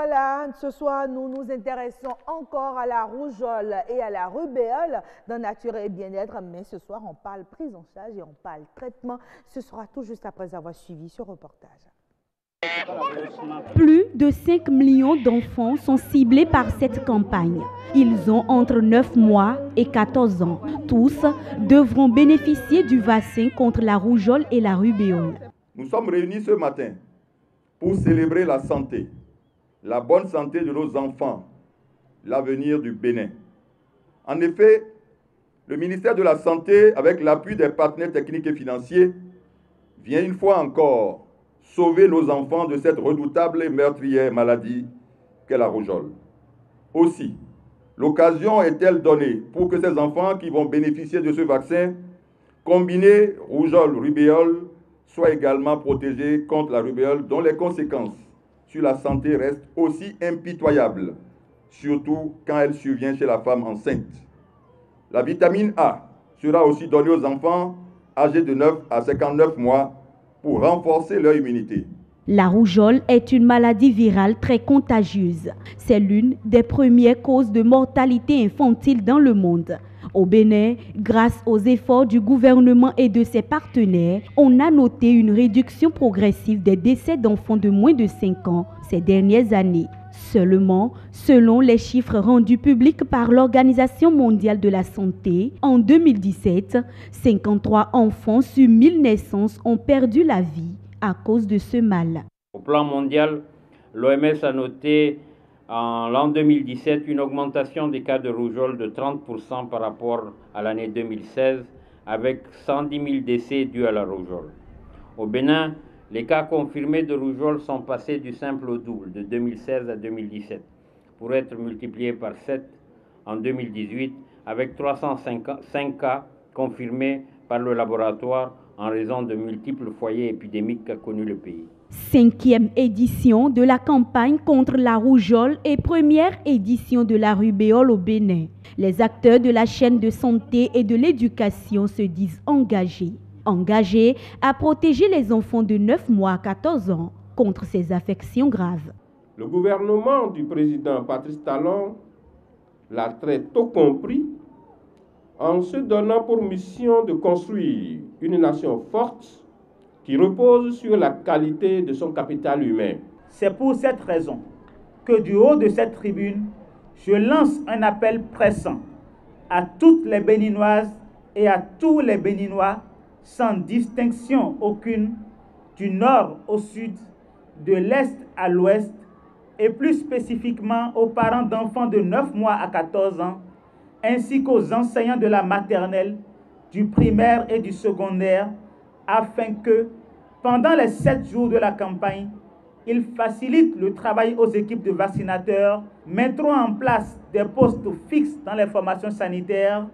Voilà, ce soir, nous nous intéressons encore à la rougeole et à la rubéole dans Nature et Bien-être, mais ce soir, on parle prise en charge et on parle traitement. Ce sera tout juste après avoir suivi ce reportage. Plus de 5 millions d'enfants sont ciblés par cette campagne. Ils ont entre 9 mois et 14 ans. Tous devront bénéficier du vaccin contre la rougeole et la rubéole. Nous sommes réunis ce matin pour célébrer la santé, la bonne santé de nos enfants, l'avenir du Bénin. En effet, le ministère de la Santé, avec l'appui des partenaires techniques et financiers, vient une fois encore sauver nos enfants de cette redoutable et meurtrière maladie qu'est la rougeole. Aussi, l'occasion est-elle donnée pour que ces enfants qui vont bénéficier de ce vaccin, combiné rougeole-rubéole, soient également protégés contre la rubéole, dont les conséquences sur la santé restent aussi impitoyables, surtout quand elle survient chez la femme enceinte. La vitamine A sera aussi donnée aux enfants âgés de 9 à 59 mois pour renforcer leur immunité. La rougeole est une maladie virale très contagieuse. C'est l'une des premières causes de mortalité infantile dans le monde. Au Bénin, grâce aux efforts du gouvernement et de ses partenaires, on a noté une réduction progressive des décès d'enfants de moins de 5 ans ces dernières années. Seulement, selon les chiffres rendus publics par l'Organisation mondiale de la santé, en 2017, 53 enfants sur 1000 naissances ont perdu la vie à cause de ce mal. Au plan mondial, l'OMS a noté en l'an 2017 une augmentation des cas de rougeole de 30% par rapport à l'année 2016, avec 110 000 décès dus à la rougeole. Au Bénin, les cas confirmés de rougeole sont passés du simple au double de 2016 à 2017, pour être multipliés par 7 en 2018, avec 305 cas confirmés par le laboratoire en raison de multiples foyers épidémiques qu'a connu le pays. 5e édition de la campagne contre la rougeole et première édition de la rubéole au Bénin. Les acteurs de la chaîne de santé et de l'éducation se disent engagés à protéger les enfants de 9 mois à 14 ans contre ces affections graves. Le gouvernement du président Patrice Talon l'a très tôt compris en se donnant pour mission de construire une nation forte qui repose sur la qualité de son capital humain. C'est pour cette raison que du haut de cette tribune, je lance un appel pressant à toutes les Béninoises et à tous les Béninois, sans distinction aucune, du nord au sud, de l'est à l'ouest, et plus spécifiquement aux parents d'enfants de 9 mois à 14 ans, ainsi qu'aux enseignants de la maternelle, du primaire et du secondaire, afin que, pendant les 7 jours de la campagne, ils facilitent le travail aux équipes de vaccinateurs, mettront en place des postes fixes dans les formations sanitaires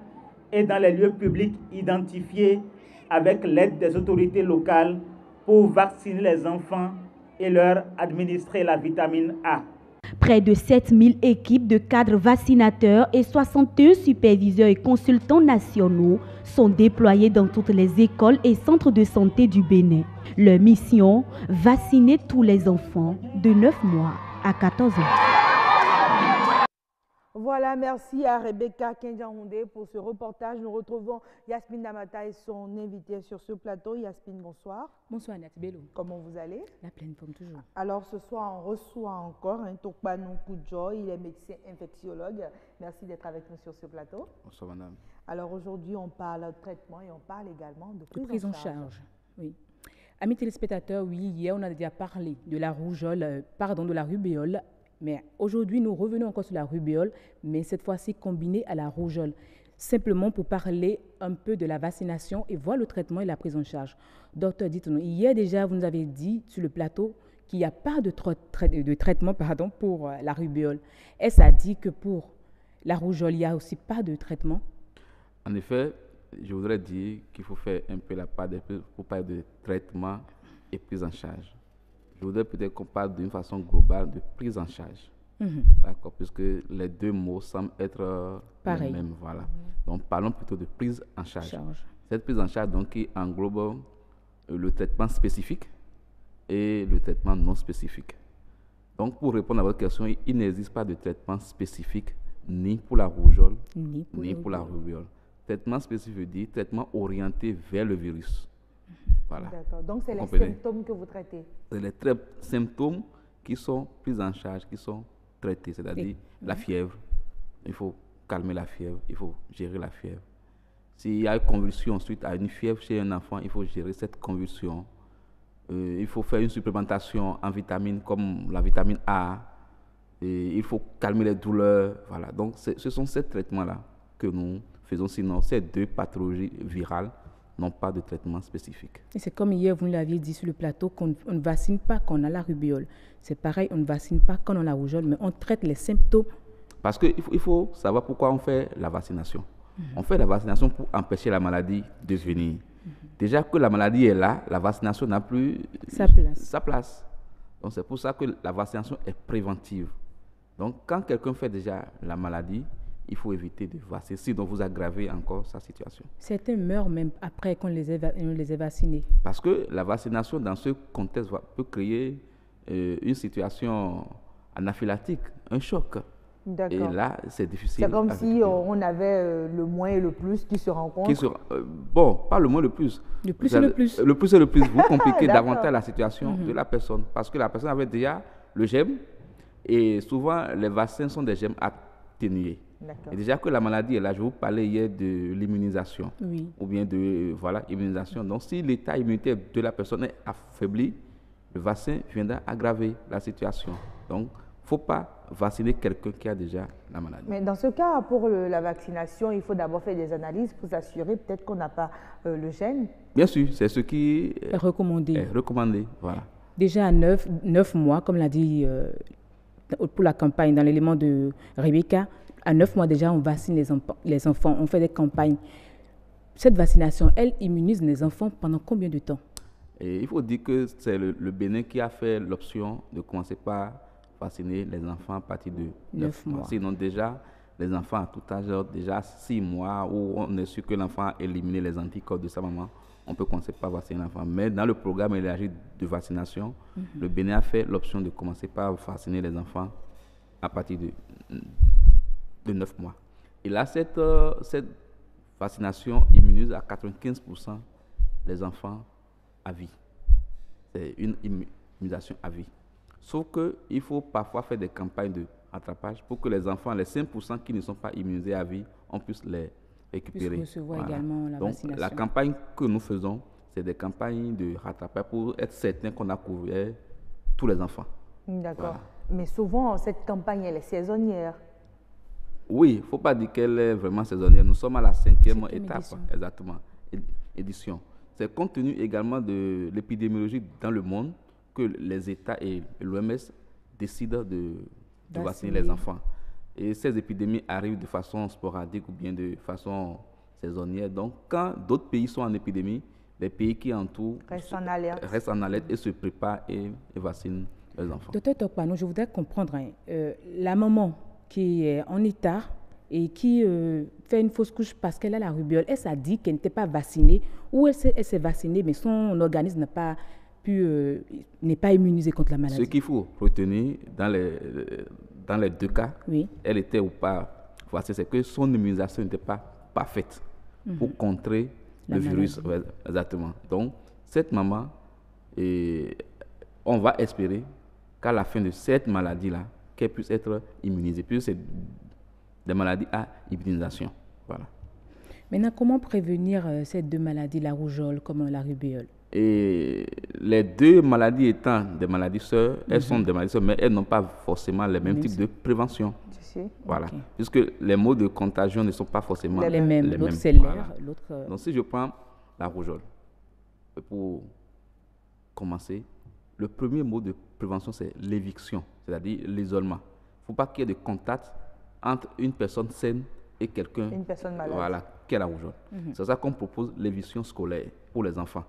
et dans les lieux publics identifiés avec l'aide des autorités locales pour vacciner les enfants et leur administrer la vitamine A. Près de 7000 équipes de cadres vaccinateurs et 61 superviseurs et consultants nationaux sont déployés dans toutes les écoles et centres de santé du Bénin. Leur mission, vacciner tous les enfants de 9 mois à 14 ans. Voilà, merci à Rebecca Kenjahoundé pour ce reportage. Nous retrouvons Yasmine Damata et son invité sur ce plateau. Yasmine, bonsoir. Bonsoir Nati Bello. Comment vous allez? La pleine forme toujours. Alors ce soir, on reçoit encore un Tokpanou Koudjo, il est médecin infectiologue. Merci d'être avec nous sur ce plateau. Bonsoir madame. Alors aujourd'hui, on parle de traitement et on parle également de prise en charge. Oui. Amis téléspectateurs, oui, hier on a déjà parlé de la rougeole, de la rubéole. Mais aujourd'hui, nous revenons encore sur la rubéole, mais cette fois-ci combinée à la rougeole. Simplement pour parler un peu de la vaccination et voir le traitement et la prise en charge. Docteur, dites-nous, hier déjà, vous nous avez dit sur le plateau qu'il n'y a pas de traitement pour la rubéole. Est-ce à dire que pour la rougeole, il n'y a aussi pas de traitement? En effet, je voudrais dire qu'il faut faire un peu la part pour parler de traitement et prise en charge. Je voudrais peut-être qu'on parle d'une façon globale de prise en charge. D'accord, puisque les deux mots semblent être les mêmes. Voilà. Donc, parlons plutôt de prise en charge. Cette prise en charge, donc, qui englobe le traitement spécifique et le traitement non spécifique. Donc, pour répondre à votre question, il n'existe pas de traitement spécifique ni pour la rougeole, ni pour la rubéole. Traitement spécifique veut dire traitement orienté vers le virus. Voilà. D'accord. Donc, c'est les symptômes que vous traitez. C'est les symptômes qui sont pris en charge, qui sont traités, c'est-à-dire la fièvre. Il faut calmer la fièvre, il faut gérer la fièvre. S'il y a une convulsion suite à une fièvre chez un enfant, il faut gérer cette convulsion. Il faut faire une supplémentation en vitamines comme la vitamine A. Et il faut calmer les douleurs. Voilà. Donc, ce sont ces traitements-là que nous faisons. Sinon, ces deux pathologies virales n'ont pas de traitement spécifique. Et c'est comme hier, vous l'aviez dit sur le plateau, qu'on ne vaccine pas quand on a la rubéole. C'est pareil, on ne vaccine pas quand on a la rougeole, mais on traite les symptômes. Parce qu'il faut savoir pourquoi on fait la vaccination. On fait la vaccination pour empêcher la maladie de venir. Déjà que la maladie est là, la vaccination n'a plus sa place. Donc c'est pour ça que la vaccination est préventive. Donc quand quelqu'un fait déjà la maladie, il faut éviter de vacciner, sinon vous aggravez encore sa situation. Certains meurent même après qu'on les ait vaccinés. Parce que la vaccination dans ce contexte peut créer une situation anaphylactique, un choc. Et là, c'est difficile. C'est comme si on avait le moins et le plus qui se rencontrent. Bon, pas le moins, le plus. Le plus et le plus. Le plus et le plus. Vous compliquez davantage la situation de la personne. Parce que la personne avait déjà le germe. Et souvent, les vaccins sont des germes atténués. Et déjà que la maladie est là, je vous parlais hier de l'immunisation. Oui. Ou bien de immunisation. Donc, si l'état immunitaire de la personne est affaibli, le vaccin viendra aggraver la situation. Donc, il ne faut pas vacciner quelqu'un qui a déjà la maladie. Mais dans ce cas, pour la vaccination, il faut d'abord faire des analyses pour s'assurer peut-être qu'on n'a pas le gène. Bien sûr, c'est ce qui est recommandé. Voilà. Déjà à 9 mois, comme l'a dit pour la campagne dans l'élément de Rebecca, à 9 mois déjà, on vaccine les enfants, on fait des campagnes. Cette vaccination, elle immunise les enfants pendant combien de temps? Et il faut dire que c'est le Bénin qui a fait l'option de commencer par vacciner les enfants à partir de 9 mois. Sinon déjà, les enfants à tout âge, déjà 6 mois, où on est sûr que l'enfant a éliminé les anticorps de sa maman, on peut commencer par vacciner l'enfant. Mais dans le programme élargi de vaccination, le Bénin a fait l'option de commencer par vacciner les enfants à partir de 9 mois. Et là, cette vaccination immunise à 95% les enfants à vie. C'est une immunisation à vie. Sauf qu'il faut parfois faire des campagnes de rattrapage pour que les enfants, les 5% qui ne sont pas immunisés à vie, on puisse les récupérer. Également la vaccination. La campagne que nous faisons, c'est des campagnes de rattrapage pour être certain qu'on a couvert tous les enfants. D'accord. Voilà. Mais souvent, cette campagne, elle est saisonnière. Oui, il ne faut pas dire qu'elle est vraiment saisonnière. Nous sommes à la 5e étape, édition. C'est compte tenu également de l'épidémiologie dans le monde que les États et l'OMS décident de vacciner les enfants. Et ces épidémies arrivent de façon sporadique ou bien de façon saisonnière. Donc, quand d'autres pays sont en épidémie, les pays qui entourent restent en alerte et se préparent et vaccinent les enfants. Docteur Tokpano, je voudrais comprendre, la maman qui est en état et qui fait une fausse couche parce qu'elle a la rubéole, elle s'est dit qu'elle n'était pas vaccinée ou elle s'est vaccinée mais son organisme n'est pas immunisé contre la maladie. Ce qu'il faut retenir dans les deux cas, elle était ou pas vaccinée, c'est que son immunisation n'était pas parfaite pour contrer le virus. Exactement. Donc, cette maman, on va espérer qu'à la fin de cette maladie-là, qu'elle puisse être immunisée, puisque c'est des maladies à immunisation. Voilà. Maintenant, comment prévenir ces deux maladies, la rougeole comme la rubéole? Et les deux maladies étant des maladies sœurs, elles sont des maladies sœurs, mais elles n'ont pas forcément les mêmes types de prévention. Voilà. Puisque les modes de contagion ne sont pas forcément les mêmes. L'autre, c'est l'air, l'autre... Donc, si je prends la rougeole, pour commencer, le premier mode de prévention, c'est l'éviction, c'est-à-dire l'isolement. Il ne faut pas qu'il y ait de contact entre une personne saine et quelqu'un qui a la rougeole. C'est ça qu'on propose l'éviction scolaire pour les enfants.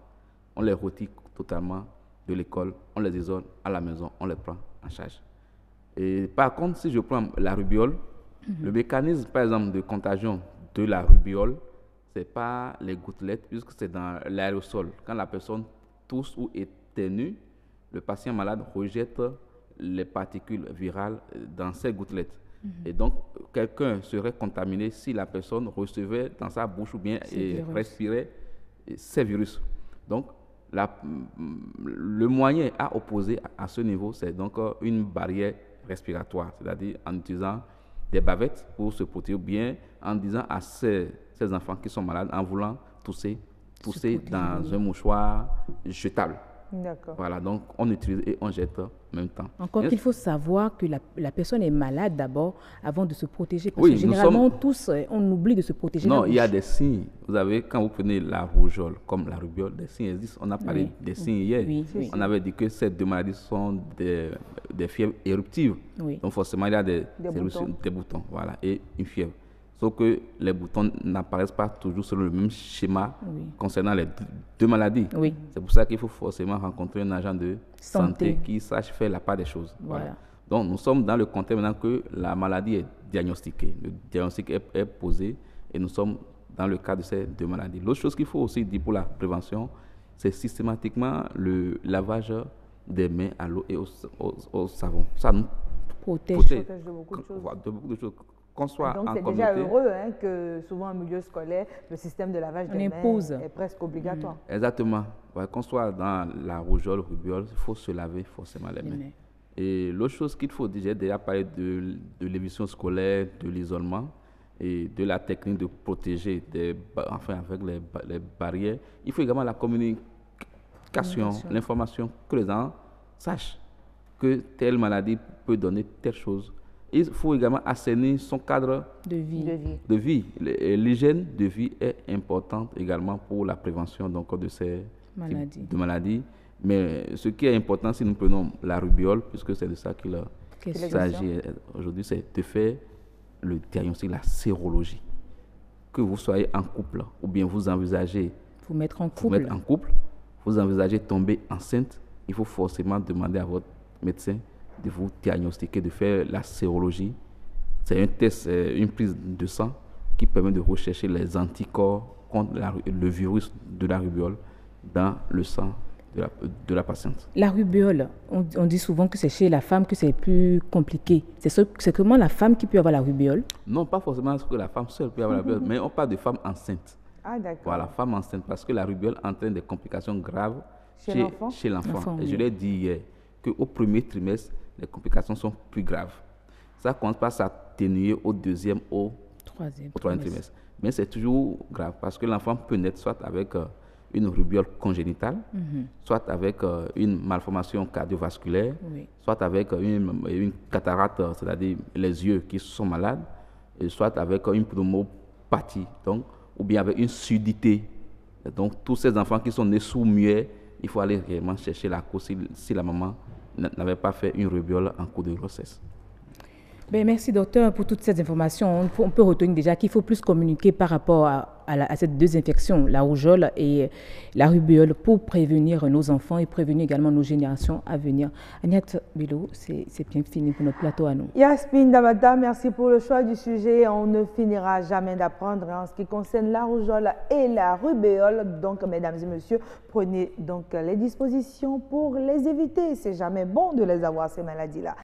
On les retire totalement de l'école, on les isole à la maison, on les prend en charge. Et par contre, si je prends la rubéole, le mécanisme, par exemple, de contagion de la rubéole, ce n'est pas les gouttelettes, puisque c'est dans l'aérosol. Quand la personne tousse ou éternue, le patient malade rejette les particules virales dans ces gouttelettes. Et donc, quelqu'un serait contaminé si la personne recevait dans sa bouche ou bien respirait ces virus. Donc, le moyen à opposer à ce niveau, c'est donc une barrière respiratoire, c'est-à-dire en utilisant des bavettes pour se protéger, ou bien en disant à ces enfants qui sont malades, en voulant tousser dans un mouchoir jetable. D'accord. Voilà, donc on utilise et on jette en même temps. Encore qu'il faut savoir que la personne est malade d'abord avant de se protéger. Parce que généralement, tous, on oublie de se protéger. Non, il y a des signes. Vous avez, quand vous prenez la rougeole comme la rubiole, des signes existent. On a parlé des signes hier. On avait dit que ces deux maladies sont des fièvres éruptives. Donc forcément, il y a des boutons. Voilà, et une fièvre. Sauf que les boutons n'apparaissent pas toujours selon le même schéma concernant les deux maladies. C'est pour ça qu'il faut forcément rencontrer un agent de santé qui sache faire la part des choses. Voilà. Donc nous sommes dans le contexte maintenant que la maladie est diagnostiquée. Le diagnostic est posé et nous sommes dans le cas de ces deux maladies. L'autre chose qu'il faut aussi dire pour la prévention, c'est systématiquement le lavage des mains à l'eau et au savon. Ça nous protège de beaucoup de choses. Qu'on soit donc c'est déjà heureux que souvent en milieu scolaire, le système de lavage des mains est presque obligatoire. Exactement. Ouais, qu'on soit dans la rougeole, rubiole, il faut se laver forcément les mains. Et l'autre chose qu'il faut dire, j'ai déjà parlé de l'éviction scolaire, de l'isolement et de la technique de protéger avec les barrières. Il faut également la communication, l'information, que les gens sachent que telle maladie peut donner telle chose. Il faut également assainir son cadre de vie. L'hygiène de vie est importante également pour la prévention de ces types de maladies. Mais ce qui est important, si nous prenons la rubiole, puisque c'est de ça qu'il s'agit aujourd'hui, c'est de faire le diagnostic, la sérologie. Que vous soyez en couple ou bien vous envisagez vous mettre en couple, vous envisagez tomber enceinte, il faut forcément demander à votre médecin de vous diagnostiquer, de faire la sérologie. C'est un test, une prise de sang qui permet de rechercher les anticorps contre le virus de la rubiole dans le sang de la patiente. La rubiole, on dit souvent que c'est chez la femme que c'est plus compliqué. C'est comment la femme qui peut avoir la rubiole? Non, pas forcément que la femme seule peut avoir la rubiole, mais on parle de femme enceinte. Ah, d'accord. Voilà, femme enceinte, parce que la rubiole entraîne des complications graves chez l'enfant. Et je l'ai dit hier, qu'au premier trimestre, les complications sont plus graves. Ça commence par s'atténuer au deuxième, au troisième trimestre. Mais c'est toujours grave parce que l'enfant peut naître soit avec une rubiole congénitale, soit avec une malformation cardiovasculaire, soit avec une cataracte, c'est-à-dire les yeux qui sont malades, et soit avec une pneumopathie, donc, ou bien avec une surdité. Donc tous ces enfants qui sont nés sous muet, il faut aller réellement chercher la cause si la maman n'avait pas fait une rubiole en cours de grossesse. Merci docteur pour toutes ces informations. On peut retenir déjà qu'il faut plus communiquer par rapport à ces deux infections, la rougeole et la rubiole, pour prévenir nos enfants et prévenir également nos générations à venir. Agnès Bello, c'est bien fini pour notre plateau à nous. Yasmine Damata, merci pour le choix du sujet. On ne finira jamais d'apprendre en ce qui concerne la rougeole et la rubéole. Donc, mesdames et messieurs, prenez donc les dispositions pour les éviter. C'est jamais bon de les avoir, ces maladies-là.